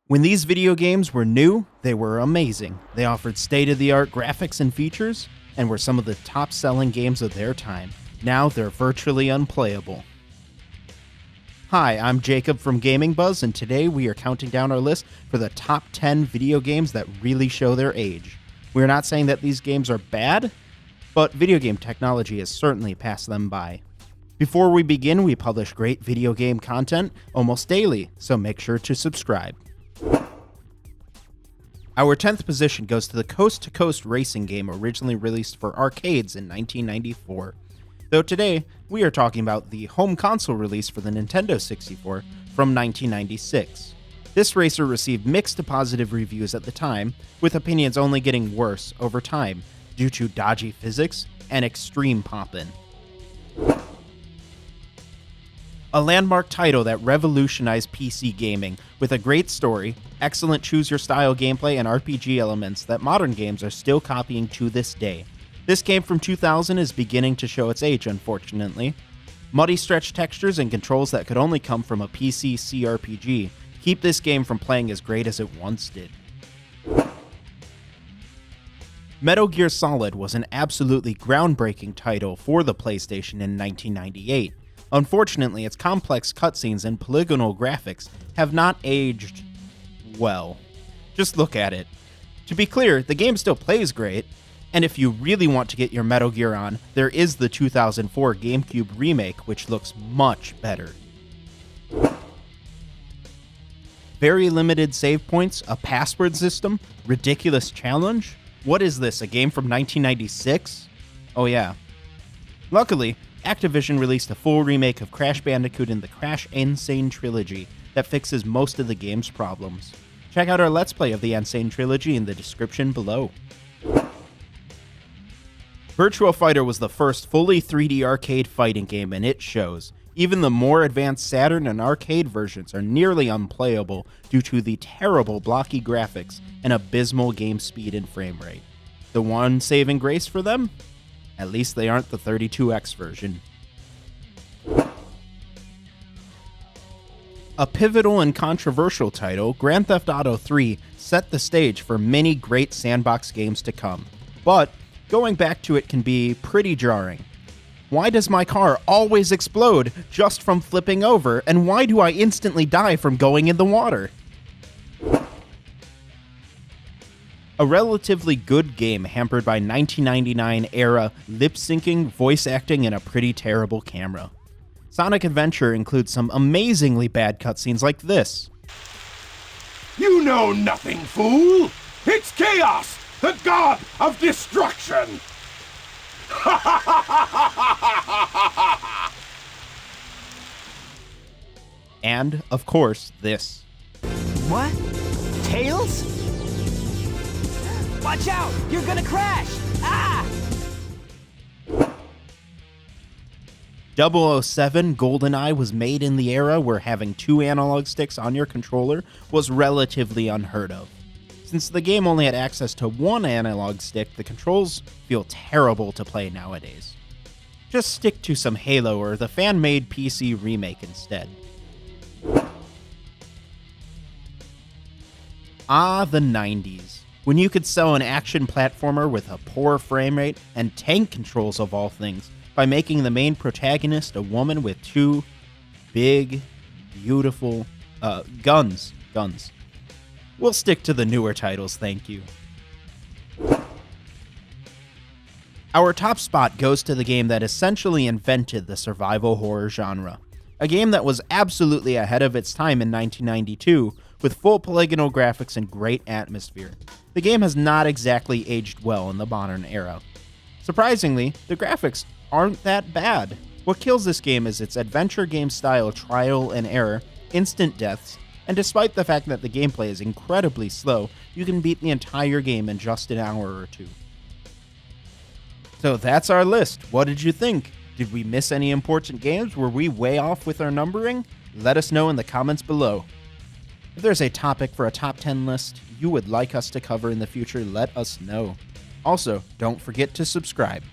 When these video games were new, they were amazing. They offered state-of-the-art graphics and features, and were some of the top-selling games of their time. Now they're virtually unplayable. Hi, I'm Jacob from Gaming Buzz, and today we are counting down our list for the top 10 video games that really show their age. We're not saying that these games are bad, but video game technology has certainly passed them by. Before we begin, we publish great video game content almost daily, so make sure to subscribe. Our 10th position goes to the Coast to Coast racing game originally released for arcades in 1994. Though today, we are talking about the home console release for the Nintendo 64 from 1996. This racer received mixed to positive reviews at the time, with opinions only getting worse over time due to dodgy physics and extreme poppin'. A landmark title that revolutionized PC gaming, with a great story, excellent choose-your-style gameplay, and RPG elements that modern games are still copying to this day. This game from 2000 is beginning to show its age, unfortunately. Muddy stretch textures and controls that could only come from a PC CRPG keep this game from playing as great as it once did. Metal Gear Solid was an absolutely groundbreaking title for the PlayStation in 1998. Unfortunately, its complex cutscenes and polygonal graphics have not aged well. Just look at it. To be clear, the game still plays great, and if you really want to get your Metal Gear on, there is the 2004 GameCube remake, which looks much better. Very limited save points, a password system, ridiculous challenge? What is this, a game from 1996? Oh yeah. Luckily, Activision released a full remake of Crash Bandicoot in the Crash N. Sane Trilogy that fixes most of the game's problems. Check out our Let's Play of the N. Sane Trilogy in the description below. Virtua Fighter was the first fully 3D arcade fighting game, and it shows. Even the more advanced Saturn and arcade versions are nearly unplayable due to the terrible blocky graphics and abysmal game speed and frame rate. The one saving grace for them? At least they aren't the 32X version. A pivotal and controversial title, Grand Theft Auto 3 set the stage for many great sandbox games to come. But going back to it can be pretty jarring. Why does my car always explode just from flipping over, and why do I instantly die from going in the water? A relatively good game hampered by 1999 era lip-syncing, voice acting, and a pretty terrible camera. Sonic Adventure includes some amazingly bad cutscenes like this. You know nothing, fool! It's Chaos, the god of destruction! And, of course, this. What? Tails? Watch out! You're gonna crash! Ah! 007 GoldenEye was made in the era where having two analog sticks on your controller was relatively unheard of. Since the game only had access to one analog stick, the controls feel terrible to play nowadays. Just stick to some Halo or the fan-made PC remake instead. Ah, the 90s. When you could sell an action platformer with a poor frame rate and tank controls of all things by making the main protagonist a woman with two big, beautiful, guns. We'll stick to the newer titles, thank you. Our top spot goes to the game that essentially invented the survival horror genre. A game that was absolutely ahead of its time in 1992, with full polygonal graphics and great atmosphere. The game has not exactly aged well in the modern era. Surprisingly, the graphics aren't that bad. What kills this game is its adventure game style trial and error, instant deaths, and despite the fact that the gameplay is incredibly slow, you can beat the entire game in just an hour or two. So that's our list. What did you think? Did we miss any important games? Were we way off with our numbering? Let us know in the comments below. If there's a topic for a top 10 list you would like us to cover in the future, let us know. Also, don't forget to subscribe.